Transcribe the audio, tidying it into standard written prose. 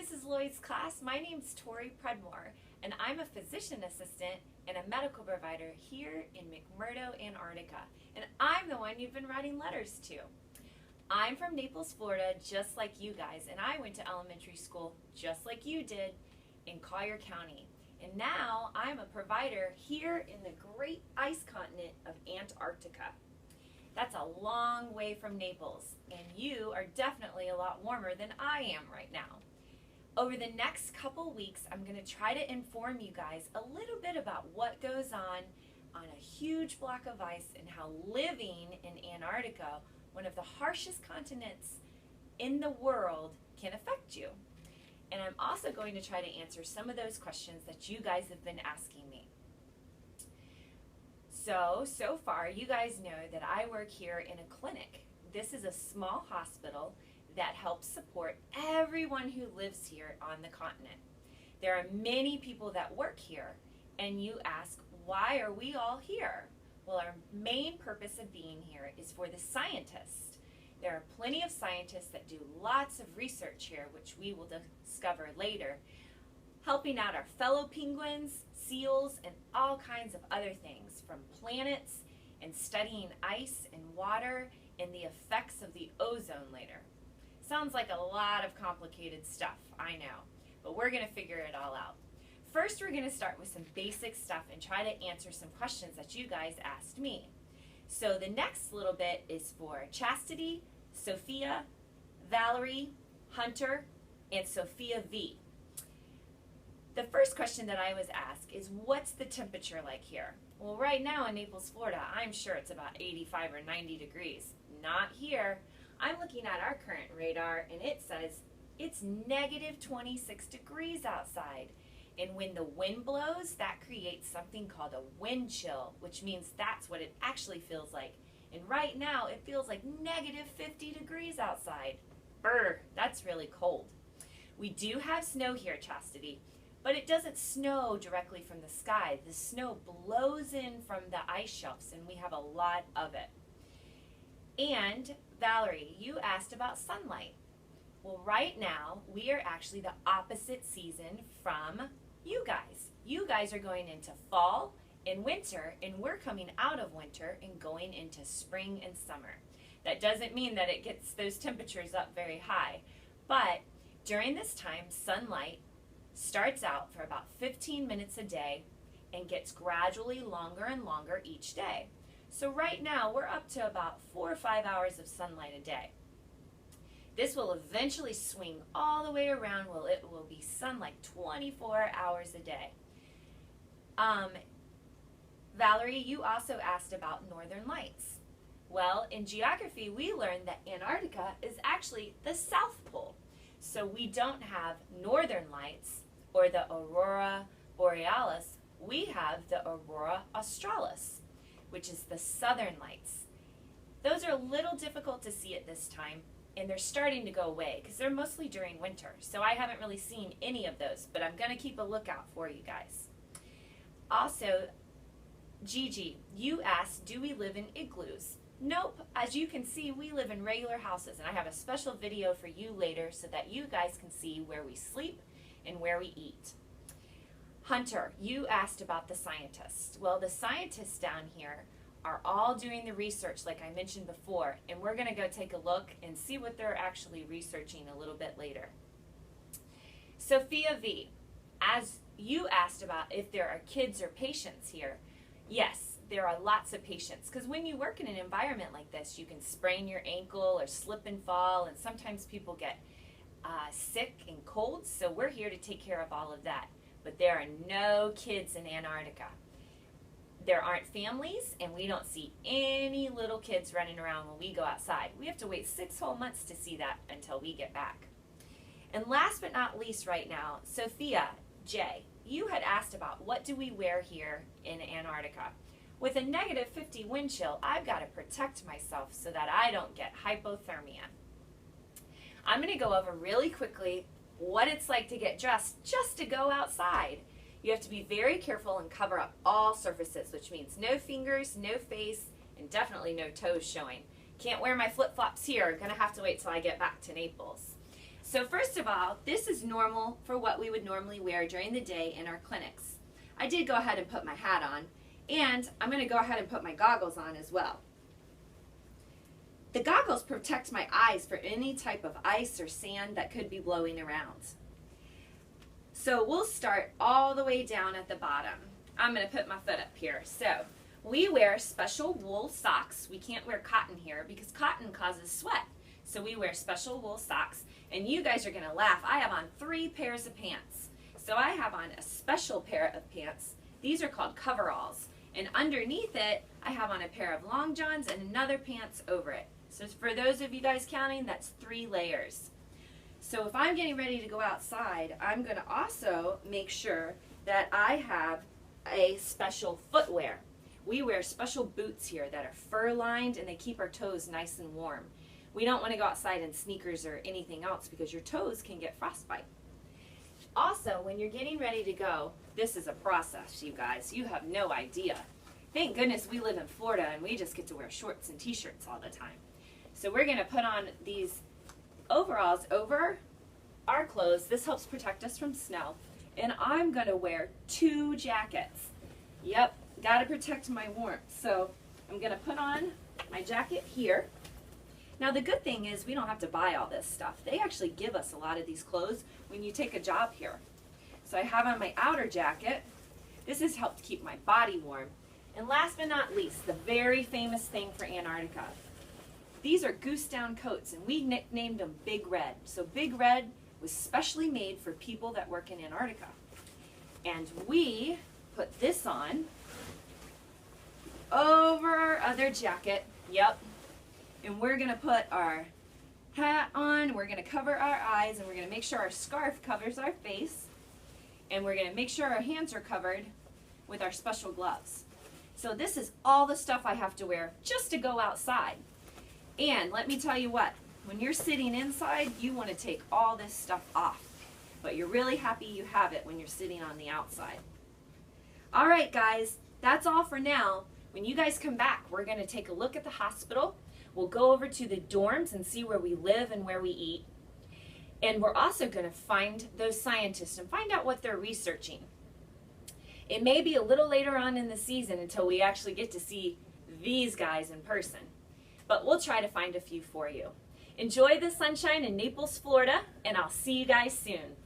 Mrs. Lloyd's class. My name's Torri, and I'm a physician assistant and a medical provider here in McMurdo, Antarctica. And I'm the one you've been writing letters to. I'm from Naples, Florida, just like you guys, and I went to elementary school just like you did in Collier County. And now I'm a provider here in the great ice continent of Antarctica. That's a long way from Naples, and you are definitely a lot warmer than I am right now. Over the next couple weeks, I'm going to try to inform you guys a little bit about what goes on a huge block of ice and how living in Antarctica, one of the harshest continents in the world, can affect you. And I'm also going to try to answer some of those questions that you guys have been asking me. So far, you guys know that I work here in a clinic. This is a small hospital that helps support everyone who lives here on the continent. There are many people that work here, and you ask, why are we all here? Well, our main purpose of being here is for the scientists. There are plenty of scientists that do lots of research here, which we will discover later, helping out our fellow penguins, seals, and all kinds of other things, from planets and studying ice and water and the effects of the ozone layer. Sounds like a lot of complicated stuff, I know, but we're going to figure it all out. First, we're going to start with some basic stuff and try to answer some questions that you guys asked me. So the next little bit is for Chastity, Sophia, Valerie, Hunter, and Sophia V. The first question that I was asked is, what's the temperature like here? Well, right now in Naples, Florida, I'm sure it's about 85 or 90 degrees. Not here. I'm looking at our current radar, and it says it's negative 26 degrees outside. And when the wind blows, that creates something called a wind chill, which means that's what it actually feels like. And right now, it feels like negative 50 degrees outside. Brr, that's really cold. We do have snow here, Chastity, but it doesn't snow directly from the sky. The snow blows in from the ice shelves, and we have a lot of it. And Valerie, you asked about sunlight. Well, right now, we are actually the opposite season from you guys. You guys are going into fall and winter, and we're coming out of winter and going into spring and summer. That doesn't mean that it gets those temperatures up very high, but during this time, sunlight starts out for about 15 minutes a day and gets gradually longer and longer each day. So right now, we're up to about 4 or 5 hours of sunlight a day. This will eventually swing all the way around. Well, it will be sunlight 24 hours a day. Valerie, you also asked about northern lights. Well, in geography, we learned that Antarctica is actually the South Pole. So we don't have northern lights or the aurora borealis. We have the aurora australis, which is the southern lights. Those are a little difficult to see at this time, and they're starting to go away because they're mostly during winter. So I haven't really seen any of those, but I'm going to keep a lookout for you guys. Also, Gigi, you asked, do we live in igloos? Nope. As you can see, we live in regular houses, and I have a special video for you later so that you guys can see where we sleep and where we eat. Hunter, you asked about the scientists. Well, the scientists down here are all doing the research like I mentioned before, and we're going to go take a look and see what they're actually researching a little bit later. Sophia V, as you asked about if there are kids or patients here, yes, there are lots of patients, because when you work in an environment like this, you can sprain your ankle or slip and fall, and sometimes people get sick and cold, so we're here to take care of all of that. But there are no kids in Antarctica. There aren't families, and we don't see any little kids running around when we go outside. We have to wait 6 whole months to see that until we get back. And last but not least right now, Sophia J, you had asked about what do we wear here in Antarctica. With a negative 50 wind chill, I've got to protect myself so that I don't get hypothermia. I'm going to go over really quickly what it's like to get dressed just to go outside. You have to be very careful and cover up all surfaces, which means no fingers, no face, and definitely no toes showing. Can't wear my flip-flops here. Gonna have to wait till I get back to Naples. So first of all, this is normal for what we would normally wear during the day in our clinics. I did go ahead and put my hat on, and I'm going to go ahead and put my goggles on as well. The goggles protect my eyes for any type of ice or sand that could be blowing around. So we'll start all the way down at the bottom. I'm going to put my foot up here. So we wear special wool socks. We can't wear cotton here because cotton causes sweat. So we wear special wool socks. And you guys are going to laugh. I have on 3 pairs of pants. So I have on a special pair of pants. These are called coveralls. And underneath it, I have on a pair of long johns and another pants over it. So for those of you guys counting, that's 3 layers. So if I'm getting ready to go outside, I'm going to also make sure that I have a special footwear. We wear special boots here that are fur-lined and they keep our toes nice and warm. We don't want to go outside in sneakers or anything else because your toes can get frostbite. Also, when you're getting ready to go, this is a process, you guys. You have no idea. Thank goodness we live in Florida and we just get to wear shorts and t-shirts all the time. So we're going to put on these overalls over our clothes. This helps protect us from snow. And I'm going to wear 2 jackets. Yep, got to protect my warmth. So I'm going to put on my jacket here. Now the good thing is we don't have to buy all this stuff. They actually give us a lot of these clothes when you take a job here. So I have on my outer jacket. This has helped keep my body warm. And last but not least, the very famous thing for Antarctica. These are goose down coats, and we nicknamed them Big Red. So Big Red was specially made for people that work in Antarctica. And we put this on over our other jacket. Yep. And we're going to put our hat on, we're going to cover our eyes, and we're going to make sure our scarf covers our face. And we're going to make sure our hands are covered with our special gloves. So this is all the stuff I have to wear just to go outside. And let me tell you what, when you're sitting inside, you want to take all this stuff off. But you're really happy you have it when you're sitting on the outside. All right, guys, that's all for now. When you guys come back, we're going to take a look at the hospital. We'll go over to the dorms and see where we live and where we eat. And we're also going to find those scientists and find out what they're researching. It may be a little later on in the season until we actually get to see these guys in person. But we'll try to find a few for you. Enjoy the sunshine in Naples, Florida, and I'll see you guys soon.